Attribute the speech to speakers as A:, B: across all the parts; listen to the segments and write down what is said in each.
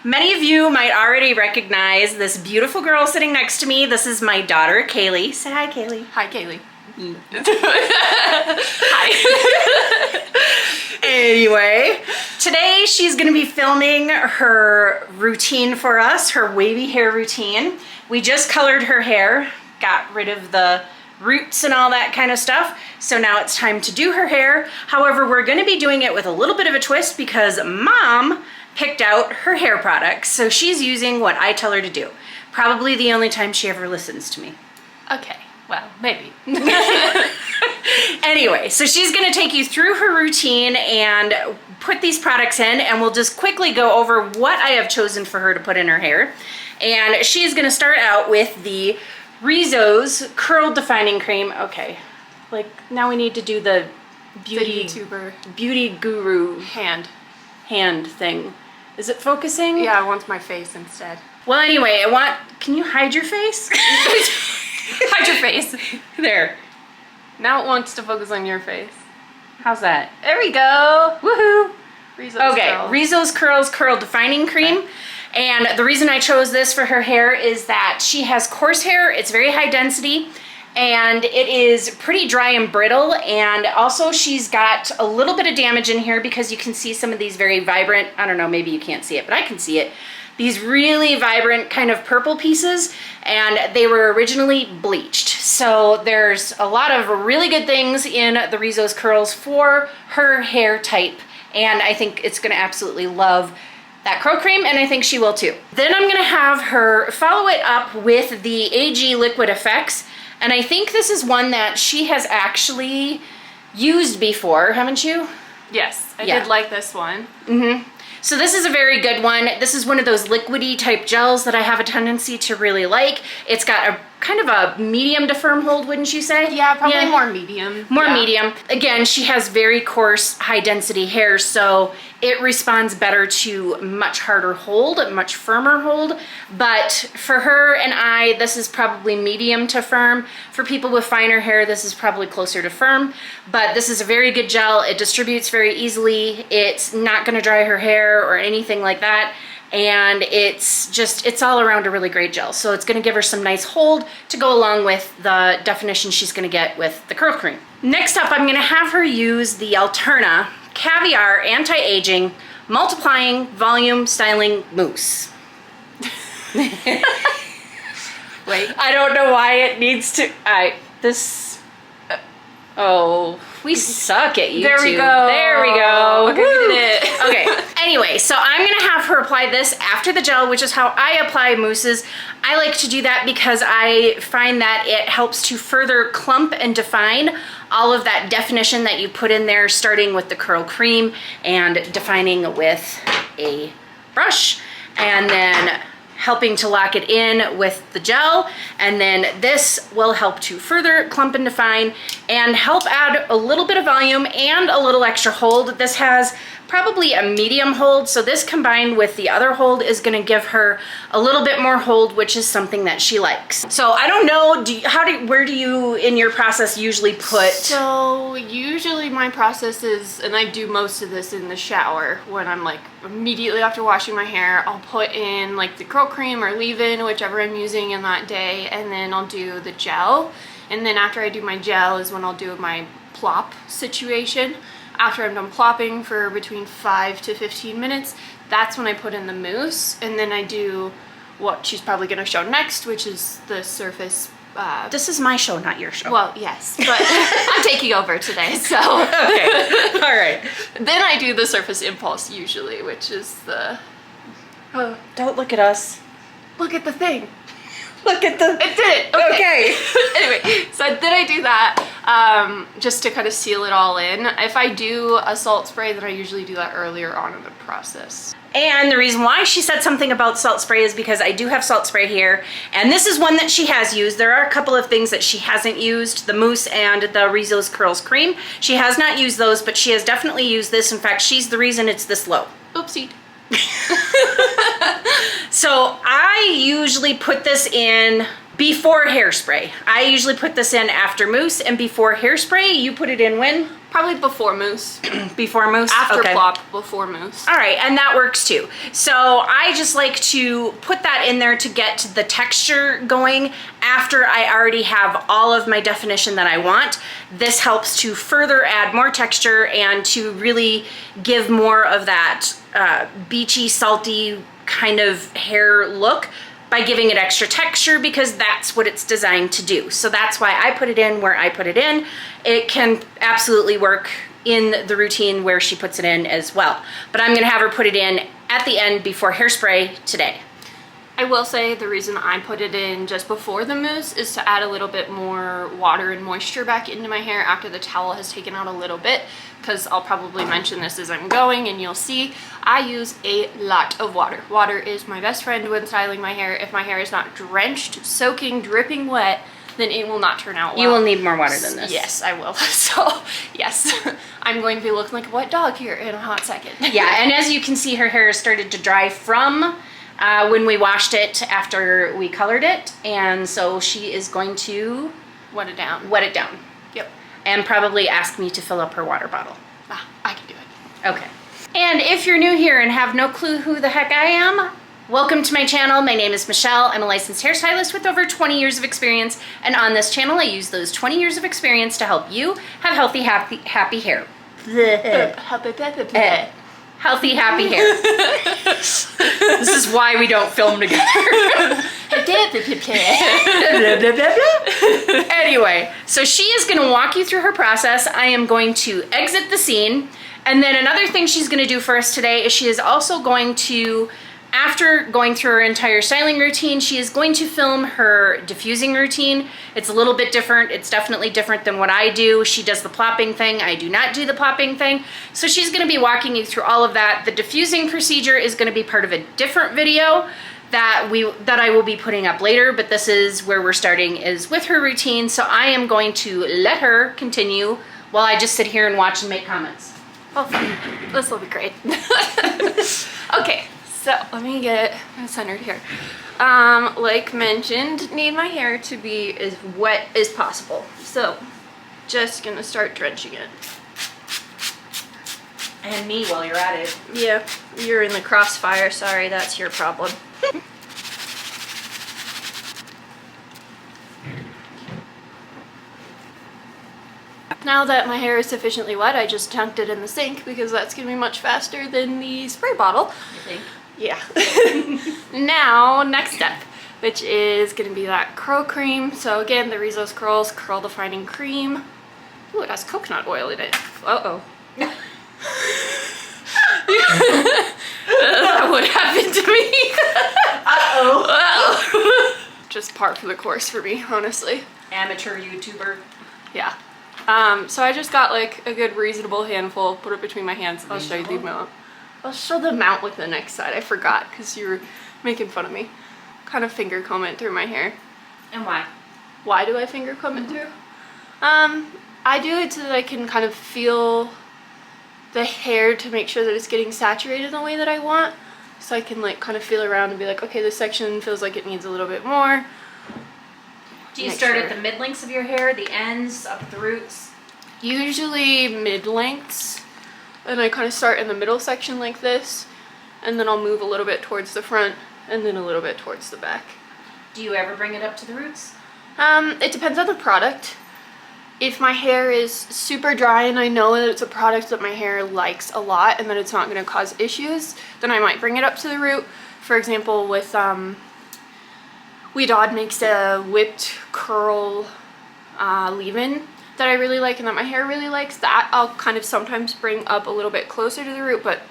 A: Many of you might already recognize this beautiful girl sitting next to me. This is my daughter, Kaylee. Say hi, Kaylee.
B: Hi, Kaylee.
A: Hi. Anyway, today she's gonna be filming her routine for us, her wavy hair routine. We just colored her hair, got rid of the roots and all that kind of stuff. So now it's time to do her hair. However, we're gonna be doing it with a little bit of a twist because Mom picked out her hair products. So she's using what I tell her to do. Probably the only time she ever listens to me.
B: Okay, well, maybe.
A: Anyway, so she's gonna take you through her routine and put these products in, and we'll just quickly go over what I have chosen for her to put in her hair. And she's gonna start out with the Rizzo's Curl Defining Cream. Okay, like now we need to do the beauty
B: YouTuber
A: beauty guru
B: hand
A: thing. Is it focusing?
B: Yeah, I want my face instead.
A: Well, anyway, can you hide your face?
B: Hide your face.
A: There.
B: Now it wants to focus on your face.
A: How's that?
B: There we go.
A: Woohoo!
B: Rizzo's
A: Okay,
B: Curl.
A: Rizzo's Curls Curl Defining Cream. Okay. And the reason I chose this for her hair is that she has coarse hair. It's very high density and it is pretty dry and brittle. And also she's got a little bit of damage in here because you can see some of these very vibrant, I don't know, maybe you can't see it, but I can see it. These really vibrant kind of purple pieces, and they were originally bleached. So there's a lot of really good things in the Rizzo's Curls for her hair type. And I think it's gonna absolutely love that curl cream, and I think she will too. Then I'm gonna have her follow it up with the AG Liquid Effects. And I think this is one that she has actually used before, haven't you?
B: Yes, I did like this one.
A: Mm-hmm. So this is a very good one. This is one of those liquidy type gels that I have a tendency to really like. It's got a kind of a medium to firm hold, wouldn't you say?
B: Yeah, probably more medium.
A: More medium. Again, she has very coarse, high density hair, so it responds better to much harder hold, much firmer hold. But for her and I, this is probably medium to firm. For people with finer hair, this is probably closer to firm. But this is a very good gel. It distributes very easily. It's not gonna dry her hair or anything like that. And it's all around a really great gel. So it's gonna give her some nice hold to go along with the definition she's gonna get with the curl cream. Next up, I'm gonna have her use the Alterna Caviar Anti-Aging Multiplying Volume Styling Mousse.
B: Wait.
A: I don't know why it needs to, oh, we suck at YouTube.
B: There we go.
A: There we go.
B: Okay, we did it.
A: Okay, anyway, so I'm gonna have her apply this after the gel, which is how I apply mousses. I like to do that because I find that it helps to further clump and define all of that definition that you put in there, starting with the curl cream and defining with a brush, and then helping to lock it in with the gel. And then this will help to further clump and define and help add a little bit of volume and a little extra hold. This has probably a medium hold, so this combined with the other hold is gonna give her a little bit more hold, which is something that she likes. So I don't know, where do you in your process usually put?
B: So usually my process is, and I do most of this in the shower when I'm like immediately after washing my hair, I'll put in like the curl cream or leave-in, whichever I'm using in that day, and then I'll do the gel. And then after I do my gel is when I'll do my plop situation. After I'm done plopping for between 5 to 15 minutes, that's when I put in the mousse, and then I do what she's probably gonna show next, which is the surface.
A: This is my show, not your show.
B: Well, yes, but I'm taking over today, so.
A: Okay, all right.
B: Then I do the Surface Impulse usually, which is the.
A: Oh, don't look at us.
B: Look at the thing.
A: Look at the.
B: It did it. Okay. Anyway, so then I do that just to kind of seal it all in. If I do a salt spray, then I usually do that earlier on in the process.
A: And the reason why she said something about salt spray is because I do have salt spray here, and this is one that she has used. There are a couple of things that she hasn't used, the mousse and the Rizzo's Curls cream. She has not used those, but she has definitely used this. In fact, she's the reason it's this low.
B: Oopsie.
A: So I usually put this in Before hairspray. I usually put this in after mousse, and before hairspray, you put it in when?
B: Probably before mousse.
A: Before mousse?
B: After
A: okay.
B: plop, before mousse.
A: All right, and that works too. So I just like to put that in there to get the texture going after I already have all of my definition that I want. This helps to further add more texture and to really give more of that beachy, salty kind of hair look by giving it extra texture, because that's what it's designed to do. So that's why I put it in where I put it in. It can absolutely work in the routine where she puts it in as well. But I'm gonna have her put it in at the end before hairspray today.
B: I will say the reason I put it in just before the mousse is to add a little bit more water and moisture back into my hair after the towel has taken out a little bit, because I'll probably mention this as I'm going and you'll see I use a lot of water. Water is my best friend when styling my hair. If my hair is not drenched, soaking, dripping wet, then it will not turn out well.
A: You will need more water than this.
B: Yes, I will. So, yes, I'm going to be looking like a wet dog here in a hot second.
A: Yeah, and as you can see, her hair has started to dry from when we washed it after we colored it, and so she is going to
B: wet it down.
A: Wet it down.
B: Yep.
A: And probably ask me to fill up her water bottle.
B: Ah, I can do it.
A: Okay. And if you're new here and have no clue who the heck I am, welcome to my channel. My name is Michelle. I'm a licensed hairstylist with over 20 years of experience, and on this channel I use those 20 years of experience to help you have healthy, happy hair. Healthy, happy hair. This is why we don't film together. Anyway, so she is going to walk you through her process. I am going to exit the scene. And then another thing she's going to do for us today is she is also going to, after going through her entire styling routine, she is going to film her diffusing routine. It's a little bit different. It's definitely different than what I do. She does the plopping thing. I do not do the plopping thing. So she's going to be walking you through all of that. The diffusing procedure is going to be part of a different video that I will be putting up later, but this is where we're starting, is with her routine. So I am going to let her continue while I just sit here and watch and make comments.
B: Oh, this will be great. Okay. So let me get centered here. Like mentioned, need my hair to be as wet as possible. So just gonna start drenching it.
A: And me while you're at it.
B: Yeah, you're in the crossfire. Sorry, that's your problem. Now that my hair is sufficiently wet, I just dunked it in the sink because that's gonna be much faster than the spray bottle.
A: You think?
B: Yeah. Now, next step, which is going to be that curl cream. So again, the Rizzo's Curls Curl Defining Cream. Ooh, it has coconut oil in it. Uh-oh. That would happen to me.
A: Uh-oh.
B: Uh-oh. Just par for the course for me, honestly.
A: Amateur YouTuber.
B: Yeah. So I just got like a good reasonable handful, put it between my hands. I'll show you the amount. I'll show the amount with the next side. I forgot because you were making fun of me. Kind of finger comb it through my hair.
A: And why?
B: Why do I finger comb it through? I do it so that I can kind of feel the hair to make sure that it's getting saturated the way that I want. So I can like kind of feel around and be like, okay, this section feels like it needs a little bit more.
A: Do you start at the mid-lengths of your hair, the ends, up the roots?
B: Usually mid-lengths. And I kind of start in the middle section like this, and then I'll move a little bit towards the front, and then a little bit towards the back.
A: Do you ever bring it up to the roots?
B: It depends on the product. If my hair is super dry and I know that it's a product that my hair likes a lot and that it's not going to cause issues, then I might bring it up to the root. For example, with Weedod makes a whipped curl leave-in that I really like and that my hair really likes. That I'll kind of sometimes bring up a little bit closer to the root, but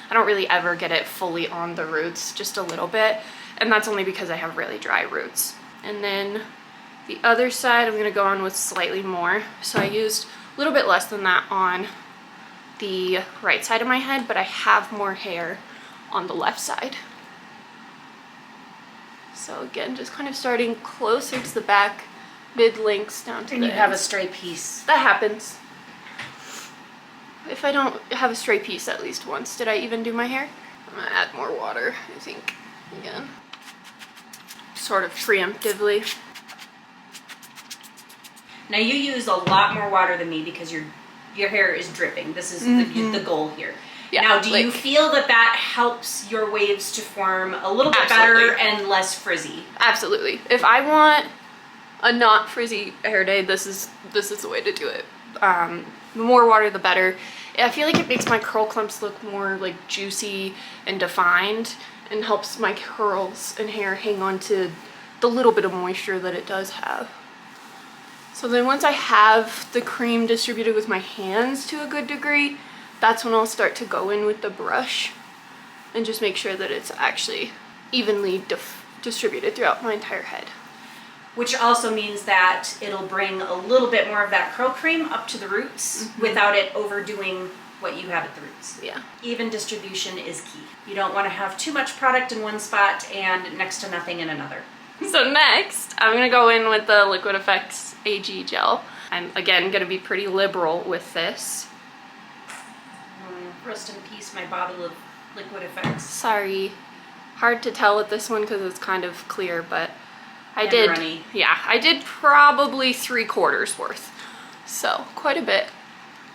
B: I don't really ever get it fully on the roots, just a little bit. And that's only because I have really dry roots. And then the other side I'm gonna go on with slightly more. So I used a little bit less than that on the right side of my head, but I have more hair on the left side. So again, just kind of starting closer to the back, mid-lengths down to the
A: And you have a
B: ends.
A: stray piece.
B: That happens. If I don't have a stray piece at least once. Did I even do my hair? I'm gonna add more water, I think, again. Sort of preemptively.
A: Now you use a lot more water than me because your hair is dripping. This is the goal here.
B: Yeah,
A: now, do you feel that helps your waves to form a little bit better and less frizzy?
B: Absolutely. If I want a not frizzy hair day, this is the way to do it. The more water, the better. I feel like it makes my curl clumps look more like juicy and defined, and helps my curls and hair hang on to the little bit of moisture that it does have. So then once I have the cream distributed with my hands to a good degree, that's when I'll start to go in with the brush and just make sure that it's actually evenly distributed throughout my entire head.
A: Which also means that it'll bring a little bit more of that curl cream up to the roots without it overdoing what you have at the roots.
B: Yeah.
A: Even distribution is key. You don't want to have too much product in one spot and next to nothing in another.
B: So next, I'm gonna go in with the Liquid Effects AG gel. I'm again gonna be pretty liberal with this.
A: Rest in peace, my bottle of Liquid Effects.
B: Sorry, hard to tell with this one because it's kind of clear, but I did probably 3/4 worth, so quite a bit.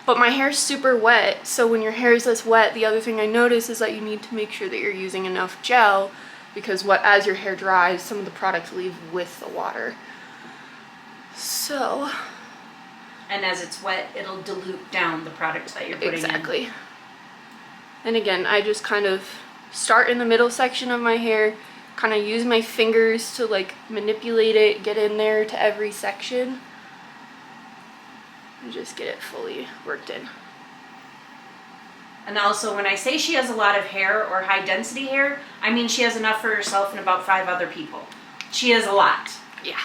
B: But my hair's super wet, so when your hair is this wet, the other thing I notice is that you need to make sure that you're using enough gel, because as your hair dries, some of the products leave with the water. So.
A: And as it's wet, it'll dilute down the product that you're putting in.
B: Exactly. And again, I just kind of start in the middle section of my hair, kind of use my fingers to like manipulate it, get in there to every section, and just get it fully worked in.
A: And also, when I say she has a lot of hair or high density hair, I mean she has enough for herself and about 5 other people. She has a lot.
B: Yeah.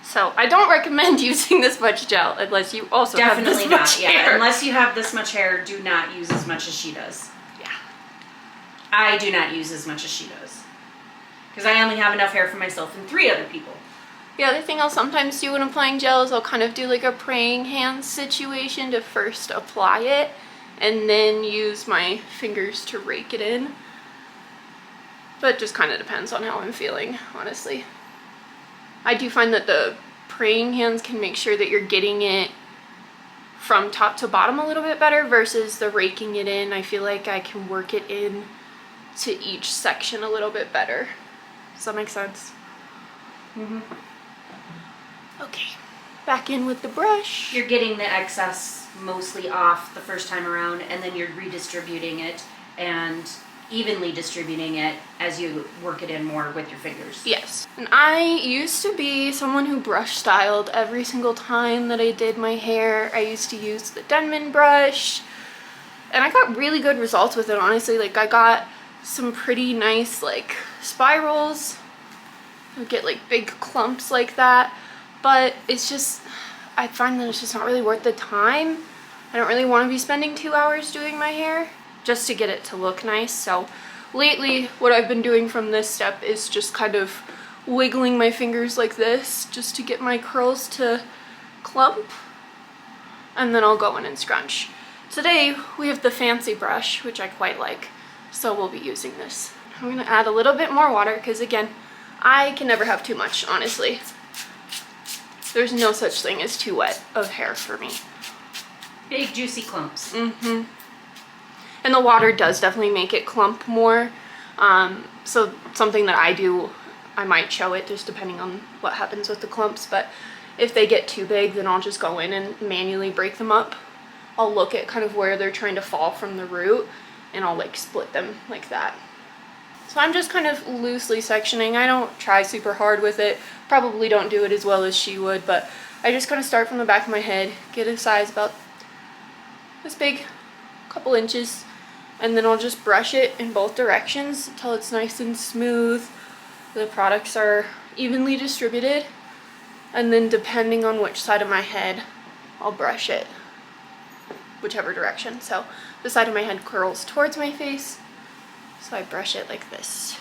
B: So I don't recommend using this much gel unless you also have this much hair.
A: Yeah, unless you have this much hair, do not use as much as she does.
B: Yeah.
A: I do not use as much as she does. Because I only have enough hair for myself and 3 other people.
B: The other thing I'll sometimes do when applying gel is I'll kind of do like a praying hands situation to first apply it and then use my fingers to rake it in. But it just kind of depends on how I'm feeling, honestly. I do find that the praying hands can make sure that you're getting it from top to bottom a little bit better versus the raking it in. I feel like I can work it in to each section a little bit better. Does that make sense? Okay, back in with the brush.
A: You're getting the excess mostly off the first time around, and then you're redistributing it and evenly distributing it as you work it in more with your fingers.
B: Yes. And I used to be someone who brush styled every single time that I did my hair. I used to use the Denman brush, and I got really good results with it, honestly. Like, I got some pretty nice like spirals. I get like big clumps like that, but it's just, I find that it's just not really worth the time. I don't really want to be spending 2 hours doing my hair just to get it to look nice. So lately what I've been doing from this step is just kind of wiggling my fingers like this just to get my curls to clump, and then I'll go in and scrunch. Today we have the fancy brush, which I quite like, so we'll be using this. I'm gonna add a little bit more water because, again, I can never have too much, honestly. There's no such thing as too wet of hair for me.
A: Big juicy clumps.
B: And the water does definitely make it clump more. So something that I do, I might show it just depending on what happens with the clumps, but if they get too big, then I'll just go in and manually break them up. I'll look at kind of where they're trying to fall from the root, and I'll like split them like that. So I'm just kind of loosely sectioning. I don't try super hard with it. Probably don't do it as well as she would, but I just kind of start from the back of my head, get a size about this big, couple inches, and then I'll just brush it in both directions until it's nice and smooth. The products are evenly distributed, and then depending on which side of my head, I'll brush it whichever direction. So the side of my head curls towards my face, so I brush it like this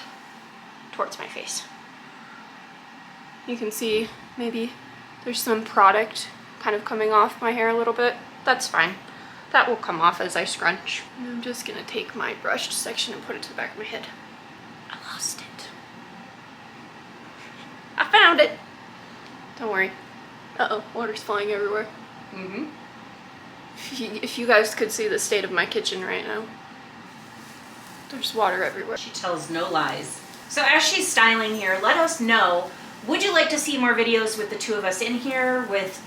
B: towards my face. You can see maybe there's some product kind of coming off my hair a little bit. That's fine. That will come off as I scrunch. And I'm just gonna take my brushed section and put it to the back of my head. I lost it. I found it. Don't worry. Uh-oh, water's flying everywhere.
A: Mm-hmm.
B: If you guys could see the state of my kitchen right now. There's water everywhere.
A: She tells no lies. So as she's styling here, let us know, would you like to see more videos with the two of us in here, with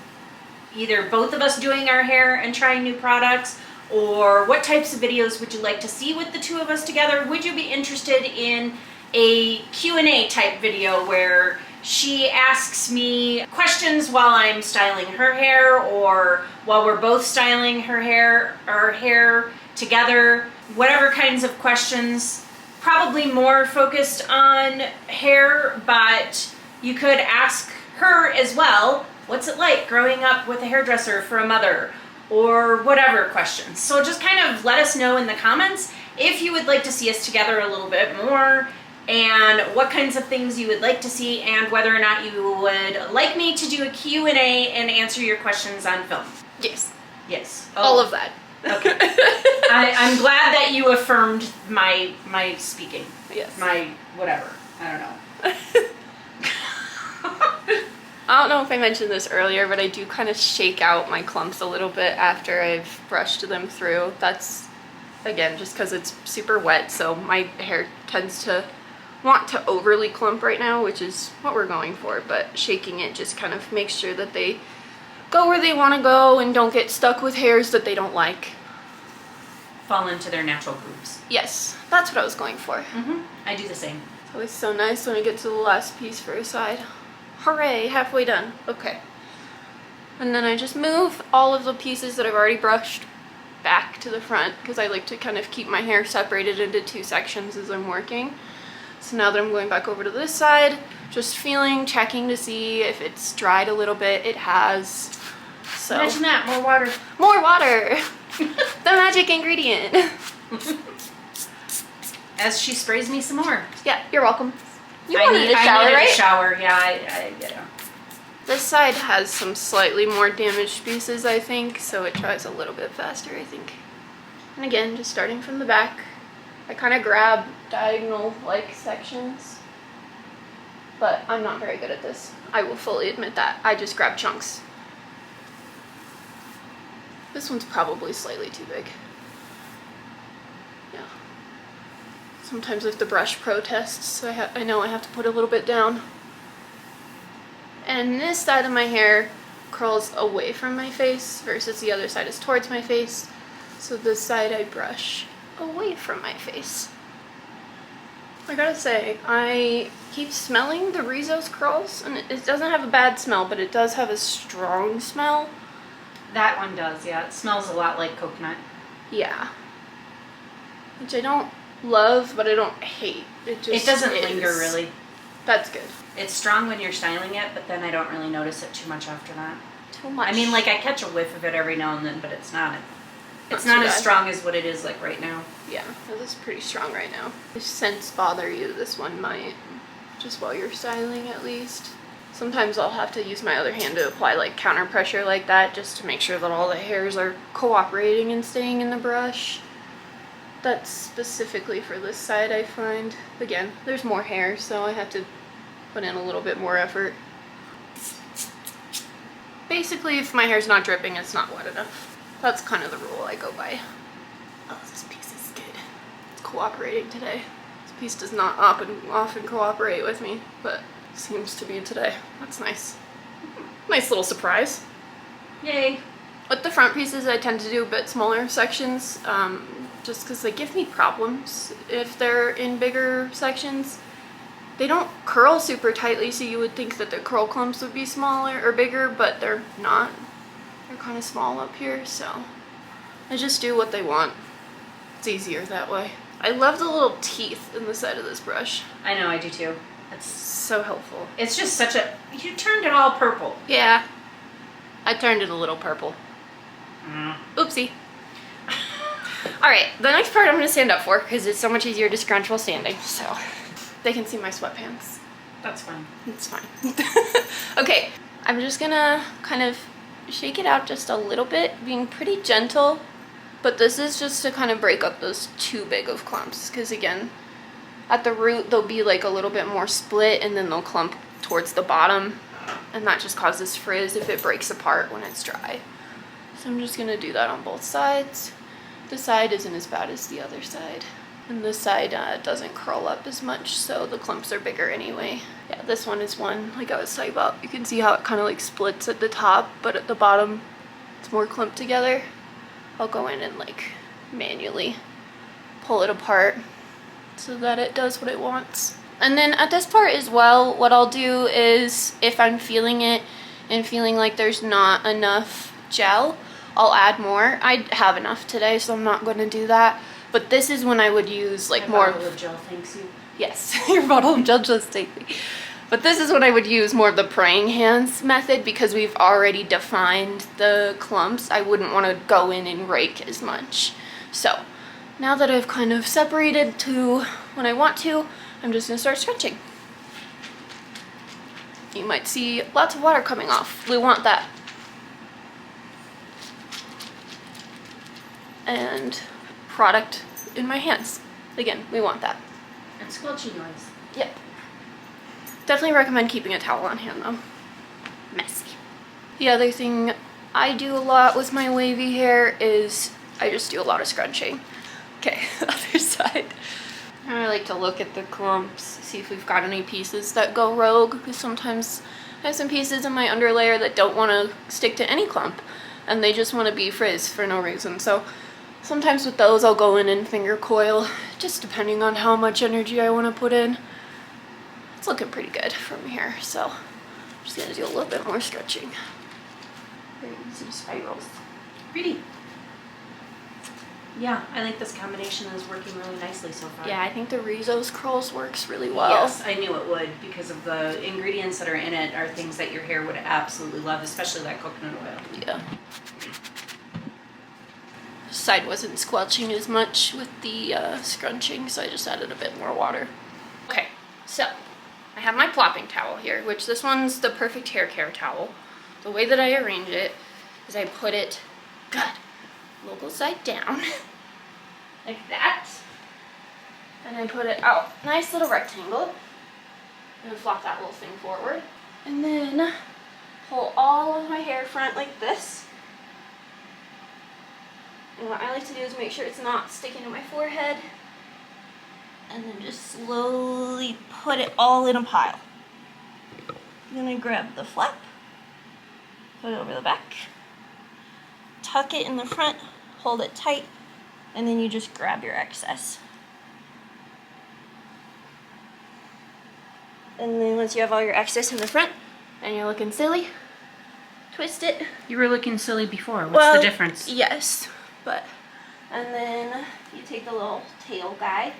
A: either both of us doing our hair and trying new products, or what types of videos would you like to see with the two of us together? Would you be interested in a Q&A type video where she asks me questions while I'm styling her hair, or while we're both styling her hair, our hair together, whatever kinds of questions, probably more focused on hair, but you could ask her as well, what's it like growing up with a hairdresser for a mother, or whatever questions. So just kind of let us know in the comments if you would like to see us together a little bit more, and what kinds of things you would like to see, and whether or not you would like me to do a Q&A and answer your questions on film.
B: Yes.
A: Yes.
B: All of that.
A: Okay. I'm glad that you affirmed my speaking.
B: Yes.
A: My whatever. I don't know.
B: I don't know if I mentioned this earlier, but I do kind of shake out my clumps a little bit after I've brushed them through. That's, again, just because it's super wet, so my hair tends to want to overly clump right now, which is what we're going for, but shaking it just kind of makes sure that they go where they want to go and don't get stuck with hairs that they don't like.
A: Fall into their natural grooves.
B: Yes, that's what I was going for.
A: Mm-hmm. I do the same.
B: It's always so nice when I get to the last piece for a side. Hooray, halfway done. Okay. And then I just move all of the pieces that I've already brushed back to the front, because I like to kind of keep my hair separated into two sections as I'm working. So now that I'm going back over to this side, just feeling, checking to see if it's dried a little bit. It has. So
A: imagine that, more water.
B: More water! The magic ingredient.
A: As she sprays me some more.
B: Yeah, you're welcome. You
A: I
B: wanted
A: needed
B: a shower, right?
A: a shower, yeah, yeah.
B: This side has some slightly more damaged pieces, I think, so it dries a little bit faster, I think. And again, just starting from the back, I kind of grab diagonal-like sections, but I'm not very good at this. I will fully admit that. I just grab chunks. This one's probably slightly too big. Yeah. Sometimes if the brush protests, I know I have to put a little bit down. And this side of my hair curls away from my face versus the other side is towards my face. So this side I brush away from my face. I gotta say, I keep smelling the Rizzo's curls, and it doesn't have a bad smell, but it does have a strong smell.
A: That one does, yeah. It smells a lot like coconut.
B: Yeah. Which I don't love, but I don't hate. It
A: doesn't linger, really.
B: That's good.
A: It's strong when you're styling it, but then I don't really notice it too much after that.
B: Too much.
A: I mean, like, I catch a whiff of it every now and then, but it's not
B: Not
A: not
B: too
A: as
B: bad.
A: strong as what it is like right now.
B: Yeah, this is pretty strong right now. If scents bother you, this one might. Just while you're styling, at least. Sometimes I'll have to use my other hand to apply like counter pressure like that, just to make sure that all the hairs are cooperating and staying in the brush. That's specifically for this side, I find. Again, there's more hair, so I have to put in a little bit more effort. Basically, if my hair's not dripping, it's not wet enough. That's kind of the rule I go by. Oh, this piece is good. It's cooperating today. This piece does not often cooperate with me, but seems to be today. That's nice. Nice little surprise.
A: Yay.
B: With the front pieces, I tend to do a bit smaller sections, just because they give me problems if they're in bigger sections. They don't curl super tightly, so you would think that the curl clumps would be smaller or bigger, but they're not. They're kind of small up here, so I just do what they want. It's easier that way. I love the little teeth in the side of this brush.
A: I know, I do too. It's
B: So helpful.
A: It's just such a... You turned it all purple.
B: Yeah. I turned it a little purple. Oopsie. Alright, the next part I'm going to stand up for, because it's so much easier to scrunch while standing, so they can see my sweatpants.
A: That's fine.
B: It's fine. Okay, I'm just going to kind of shake it out just a little bit, being pretty gentle, but this is just to kind of break up those too big of clumps, because again, at the root they'll be like a little bit more split and then they'll clump towards the bottom, and that just causes frizz if it breaks apart when it's dry. So I'm just gonna do that on both sides. This side isn't as bad as the other side. And this side doesn't curl up as much, so the clumps are bigger anyway. Yeah, this one is one, like I was talking about. You can see how it kind of like splits at the top, but at the bottom, it's more clumped together. I'll go in and like manually pull it apart so that it does what it wants. And then at this part as well, what I'll do is if I'm feeling it and feeling like there's not enough gel, I'll add more. I have enough today, so I'm not going to do that. But this is when I would use like more
A: bottle of gel, thanks you.
B: Yes, your bottle of gel just take me. But this is when I would use more of the praying hands method because we've already defined the clumps. I wouldn't want to go in and rake as much. So now that I've kind of separated to when I want to, I'm just going to start scrunching. You might see lots of water coming off. We want that. And product in my hands. Again, we want that.
A: And squelchy noise.
B: Yep. Definitely recommend keeping a towel on hand though. Messy. The other thing I do a lot with my wavy hair is I just do a lot of scrunching. Okay, other side. I like to look at the clumps, see if we've got any pieces that go rogue, because sometimes I have some pieces in my underlayer that don't want to stick to any clump and they just want to be frizz for no reason. So sometimes with those I'll go in and finger coil, just depending on how much energy I want to put in. It's looking pretty good from here, so I'm just going to do a little bit more stretching. Very easy spirals.
A: Pretty. Yeah, I think this combination is working really nicely so far.
B: Yeah, I think the Rizzo's curls works really well.
A: Yes, I knew it would because of the ingredients that are in it are things that your hair would absolutely love, especially that coconut oil.
B: Yeah. This side wasn't squelching as much with the scrunching, so I just added a bit more water. Okay, so I have my plopping towel here, which this one's the perfect hair care towel. The way that I arrange it is I put it, local side down, like that. And I put it out, nice little rectangle. And flop that little thing forward. And then pull all of my hair front like this. And what I like to do is make sure it's not sticking to my forehead. And then just slowly put it all in a pile. Then I grab the flap, put it over the back, tuck it in the front, hold it tight, and then you just grab your excess. And then once you have all your excess in the front and you're looking silly, twist it.
A: You were looking silly before. What's the difference?
B: Yes, but, and then you take the little tail guy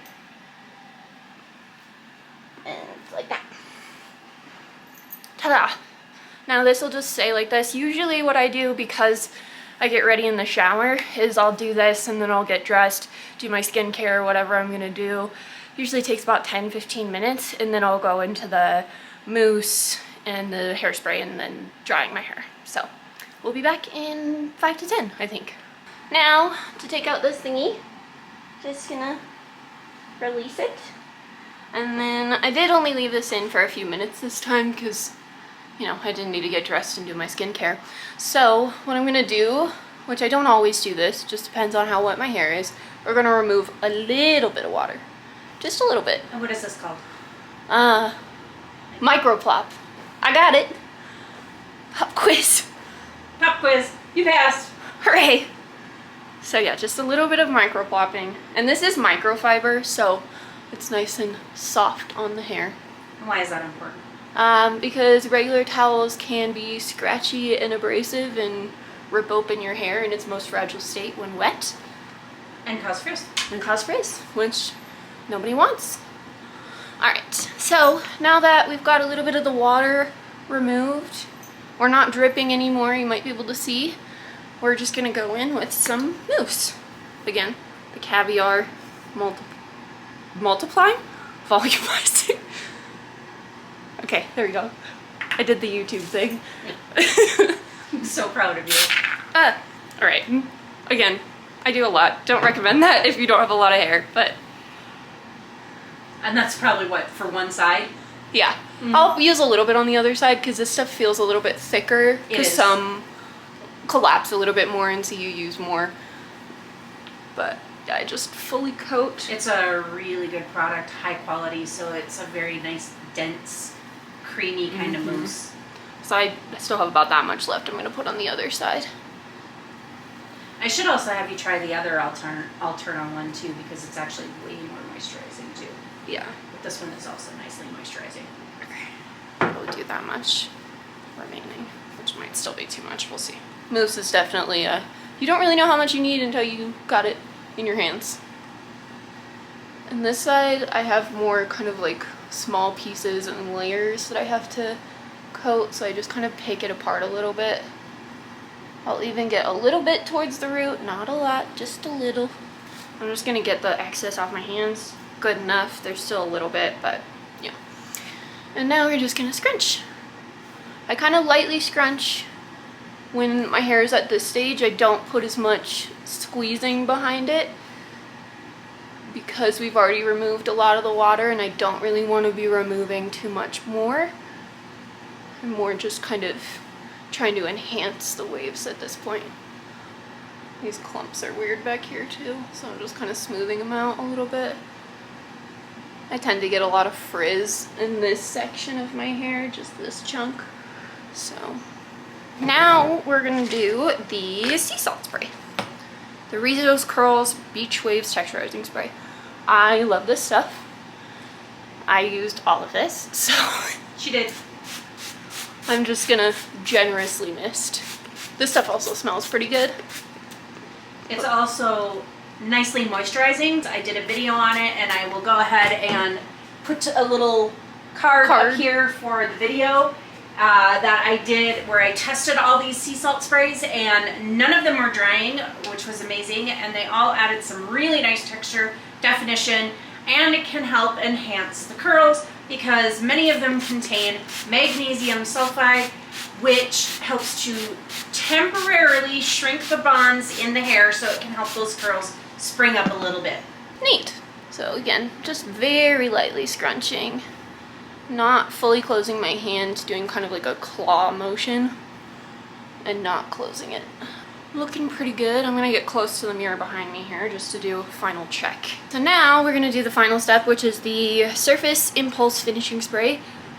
B: and like that. Ta-da! Now this will just stay like this. Usually what I do, because I get ready in the shower, is I'll do this and then I'll get dressed, do my skincare or whatever I'm gonna do. Usually takes about 10-15 minutes, and then I'll go into the mousse and the hairspray and then drying my hair. So we'll be back in 5 to 10, I think. Now, to take out this thingy, just gonna release it. And then I did only leave this in for a few minutes this time because, you know, I didn't need to get dressed and do my skincare. So what I'm gonna do, which I don't always do this, just depends on how wet my hair is, we're gonna remove a little bit of water. Just a little bit.
A: And what is this called?
B: Micro plop. I got it. Pop quiz.
A: Pop quiz. You passed.
B: Hooray. So yeah, just a little bit of micro plopping. And this is microfiber, so it's nice and soft on the hair.
A: Why is that important?
B: Because regular towels can be scratchy and abrasive and rip open your hair in its most fragile state when wet.
A: And cause frizz.
B: And cause frizz, which nobody wants. Alright, so now that we've got a little bit of the water removed, we're not dripping anymore, you might be able to see. We're just gonna go in with some mousse. Again, the caviar multiplying? Volumizing. Okay, there we go. I did the YouTube thing.
A: I'm so proud of you.
B: Alright. Again, I do a lot. Don't recommend that if you don't have a lot of hair, but
A: And that's probably what, for one side?
B: yeah. I'll use a little bit on the other side because this stuff feels a little bit thicker because some collapse a little bit more and so you use more. But yeah, I just fully coat.
A: It's a really good product, high quality, so it's a very nice, dense, creamy kind of mousse.
B: So I still have about that much left I'm going to put on the other side.
A: I should also have you try the other Alterna one too, because it's actually way more moisturizing too.
B: Yeah.
A: But this one is also nicely moisturizing.
B: Okay. I'll do that much remaining, which might still be too much. We'll see. Mousse is definitely you don't really know how much you need until you got it in your hands. And this side, I have more kind of like small pieces and layers that I have to coat, so I just kind of pick it apart a little bit. I'll even get a little bit towards the root, not a lot, just a little. I'm just gonna get the excess off my hands. Good enough, there's still a little bit, but yeah. And now we're just gonna scrunch. I kind of lightly scrunch when my hair is at this stage. I don't put as much squeezing behind it because we've already removed a lot of the water and I don't really want to be removing too much more. I'm more just kind of trying to enhance the waves at this point. These clumps are weird back here too, so I'm just kind of smoothing them out a little bit. I tend to get a lot of frizz in this section of my hair, just this chunk. So now we're gonna do the sea salt spray. The Rizos Curls Beach Waves Texturizing Spray. I love this stuff. I used all of this, so
A: She did.
B: I'm just gonna generously mist. This stuff also smells pretty good.
A: It's also nicely moisturizing. I did a video on it, and I will go ahead and put a little card up here for the video that I did where I tested all these sea salt sprays, and none of them were drying, which was amazing, and they all added some really nice texture, definition, and it can help enhance the curls because many of them contain magnesium sulfide, which helps to temporarily shrink the bonds in the hair so it can help those curls spring up a little bit.
B: Neat. So again, just very lightly scrunching, not fully closing my hand, doing kind of like a claw motion and not closing it. Looking pretty good. I'm gonna get close to the mirror behind me here just to do a final check. So now we're gonna do the final step, which is the Surface Impulse Finishing Spray.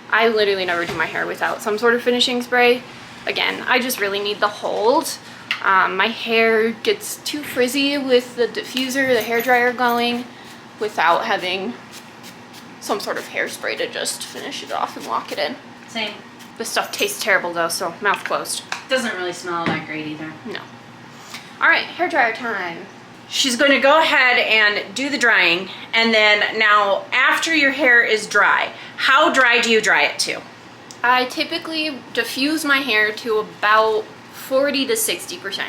B: I literally never do my hair without some sort of finishing spray. Again, I just really need the hold. My hair gets too frizzy with the diffuser, the hairdryer going, without having some sort of hairspray to just finish it off and lock it in.
A: Same.
B: This stuff tastes terrible though, so mouth closed.
A: Doesn't really smell that great either.
B: No. All right, hairdryer time.
A: She's going to go ahead and do the drying, and then now after your hair is dry, how dry do you dry it to?
B: I typically diffuse my hair to about 40 to 60%,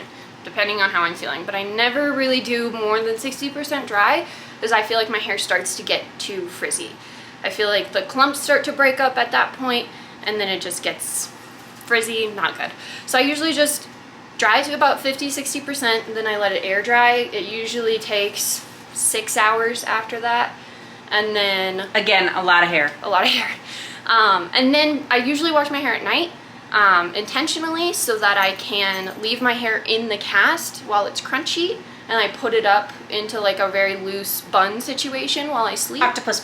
B: depending on how I'm feeling, but I never really do more than 60% dry because I feel like my hair starts to get too frizzy. I feel like the clumps start to break up at that point, and then it just gets frizzy, not good. So I usually just dry to about 50-60%, and then I let it air dry. It usually takes 6 hours after that, and then
A: again, a lot of hair.
B: And then I usually wash my hair at night intentionally so that I can leave my hair in the cast while it's crunchy, and I put it up into like a very loose bun situation while I sleep.
A: Octopus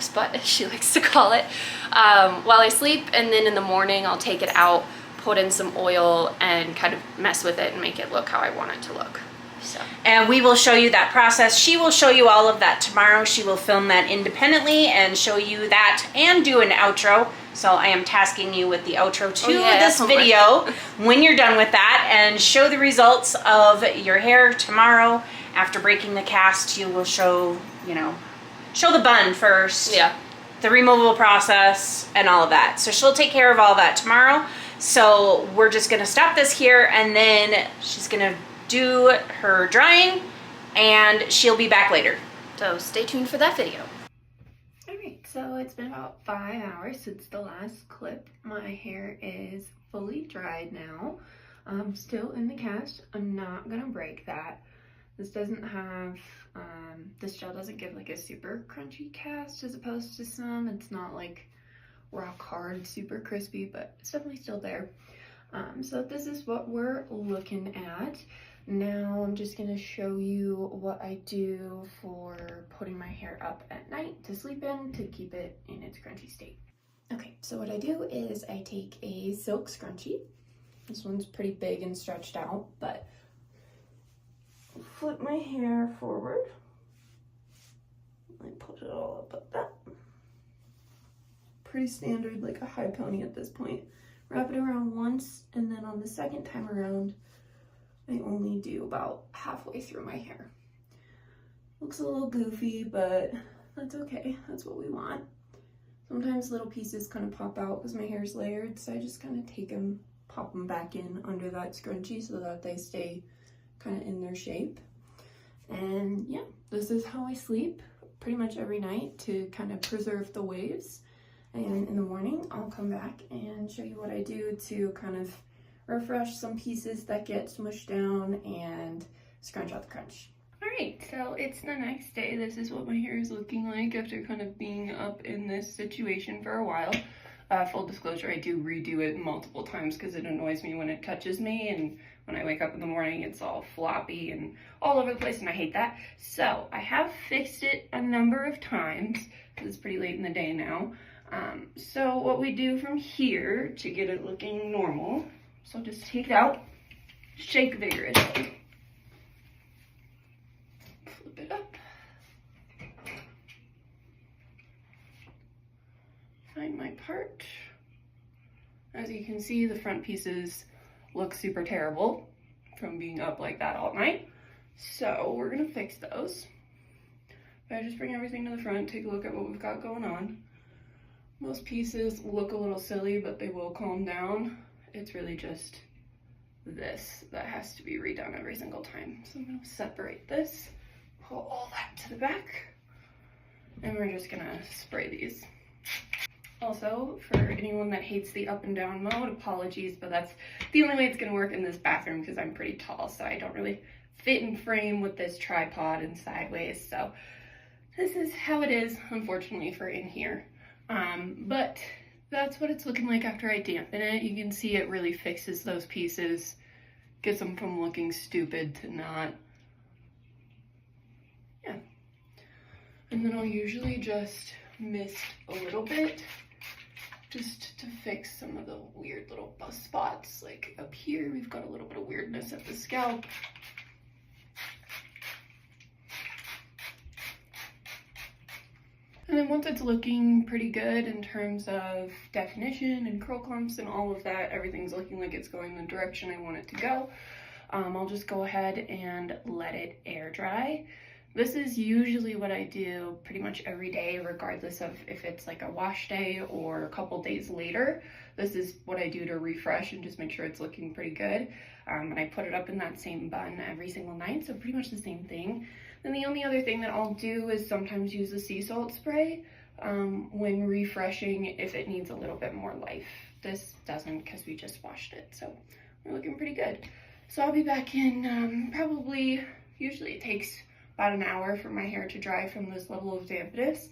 A: butt,
B: as she likes to call it, while I sleep, and then in the morning I'll take it out, put in some oil, and kind of mess with it and make it look how I want it to look. So.
A: And we will show you that process. She will show you all of that tomorrow. She will film that independently and show you that and do an outro. So I am tasking you with the outro to this video when you're done with that, and show the results of your hair tomorrow. After breaking the cast, you will show, show the bun first.
B: Yeah.
A: The removable process and all of that. So she'll take care of all that tomorrow. So we're just gonna stop this here, and then she's gonna do her drying, and she'll be back later.
B: So stay tuned for that video. Alright, so it's been about 5 hours since the last clip. My hair is fully dried now. Still in the cast. I'm not gonna break that. This doesn't have, this gel doesn't give like a super crunchy cast as opposed to some. It's not like rock hard, super crispy, but it's definitely still there. So this is what we're looking at. Now I'm just gonna show you what I do for putting my hair up at night to sleep in to keep it in its scrunchy state. Okay, so what I do is I take a silk scrunchie. This one's pretty big and stretched out, but flip my hair forward. I put it all up like that. Pretty standard, like a high pony at this point. Wrap it around once, and then on the second time around, I only do about halfway through my hair. Looks a little goofy, but that's okay. That's what we want. Sometimes little pieces kind of pop out because my hair is layered, so I just kind of take them, pop them back in under that scrunchie so that they stay kind of in their shape. And yeah, this is how I sleep pretty much every night to kind of preserve the waves. And in the morning, I'll come back and show you what I do to kind of refresh some pieces that get smushed down and scrunch out the crunch. All right, so it's the next day. This is what my hair is looking like after kind of being up in this situation for a while. Full disclosure, I do redo it multiple times because it annoys me when it touches me, and when I wake up in the morning, it's all floppy and all over the place, and I hate that. So I have fixed it a number of times because it's pretty late in the day now. So what we do from here to get it looking normal, so just take it out, shake vigorously, flip it up, find my part. As you can see, the front pieces look super terrible from being up like that all night. So we're gonna fix those. I just bring everything to the front, take a look at what we've got going on. Most pieces look a little silly, but they will calm down. It's really just this that has to be redone every single time. So I'm gonna separate this, pull all that to the back, and we're just gonna spray these. Also, for anyone that hates the up and down mode, apologies, but that's the only way it's gonna work in this bathroom because I'm pretty tall, so I don't really fit in frame with this tripod and sideways. So this is how it is, unfortunately, for in here. But that's what it's looking like after I dampen it. You can see it really fixes those pieces, gets them from looking stupid to not. Yeah. And then I'll usually just mist a little bit just to fix some of the weird little buzz spots. Like up here, we've got a little bit of weirdness at the scalp. And then once it's looking pretty good in terms of definition and curl clumps and all of that, everything's looking like it's going the direction I want it to go, I'll just go ahead and let it air dry. This is usually what I do pretty much every day, regardless of if it's like a wash day or a couple days later. This is what I do to refresh and just make sure it's looking pretty good. And I put it up in that same bun every single night, so pretty much the same thing. Then the only other thing that I'll do is sometimes use a sea salt spray when refreshing if it needs a little bit more life. This doesn't because we just washed it, so we're looking pretty good. So I'll be back in usually it takes about an hour for my hair to dry from this level of dampness,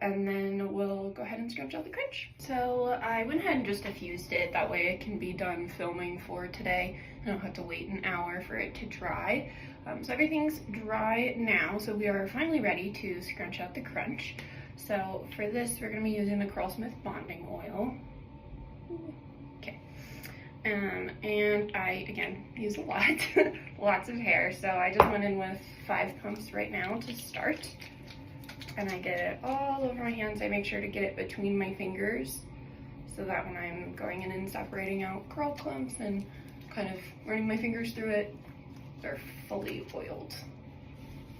B: and then we'll go ahead and scrunch out the crunch. So I went ahead and just diffused it, that way it can be done filming for today. I don't have to wait an hour for it to dry. So everything's dry now, so we are finally ready to scrunch out the crunch. So for this, we're gonna be using the Curlsmith bonding oil. Okay. And I, again, use a lot, lots of hair. So I just went in with 5 pumps right now to start. And I get it all over my hands. I make sure to get it between my fingers so that when I'm going in and separating out curl clumps and kind of running my fingers through it, they're fully oiled.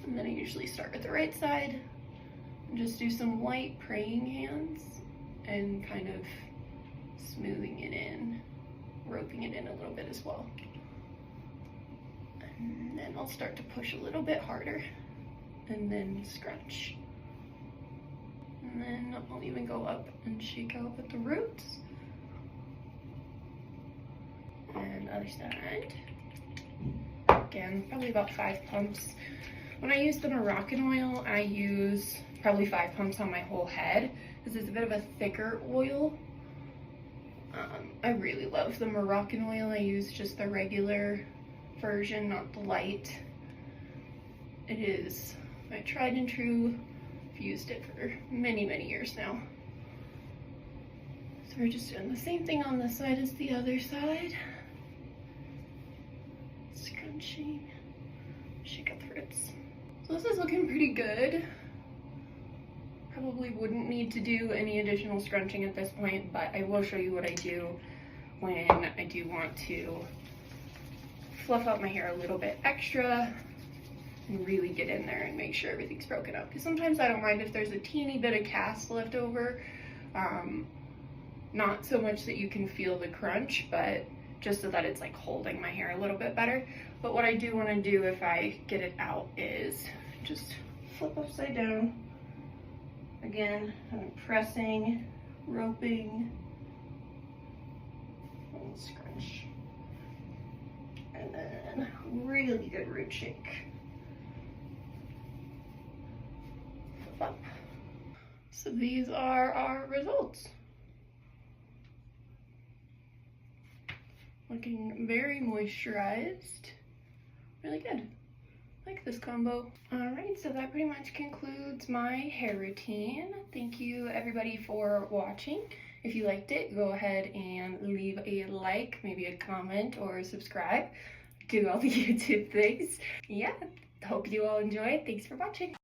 B: And then I usually start with the right side and just do some light praying hands and kind of smoothing it in, roping it in a little bit as well. And then I'll start to push a little bit harder and then scrunch. And then I'll even go up and shake out at the roots. And other side. Again, probably about 5 pumps. When I use the Moroccan oil, I use probably 5 pumps on my whole head This is a bit of a thicker oil. I really love the Moroccan oil. I use just the regular version, not the light. It is my tried and true. I've used it for many, many years now. So we're just doing the same thing on this side as the other side. Scrunching, shake up the roots. So this is looking pretty good. Probably wouldn't need to do any additional scrunching at this point, but I will show you what I do when I do want to fluff out my hair a little bit extra and really get in there and make sure everything's broken up. Because sometimes I don't mind if there's a teeny bit of cast left over. Not so much that you can feel the crunch, but just so that it's like holding my hair a little bit better. But what I do want to do if I get it out is just flip upside down. Again, I'm pressing, roping, and scrunch. And then really good root shake. Flip up. So these are our results. Looking very moisturized. Really good. Like this combo. Alright, so that pretty much concludes my hair routine. Thank you everybody for watching. If you liked it, go ahead and leave a like, maybe a comment, or subscribe. Do all the YouTube things. Yeah, hope you all enjoyed. Thanks for watching.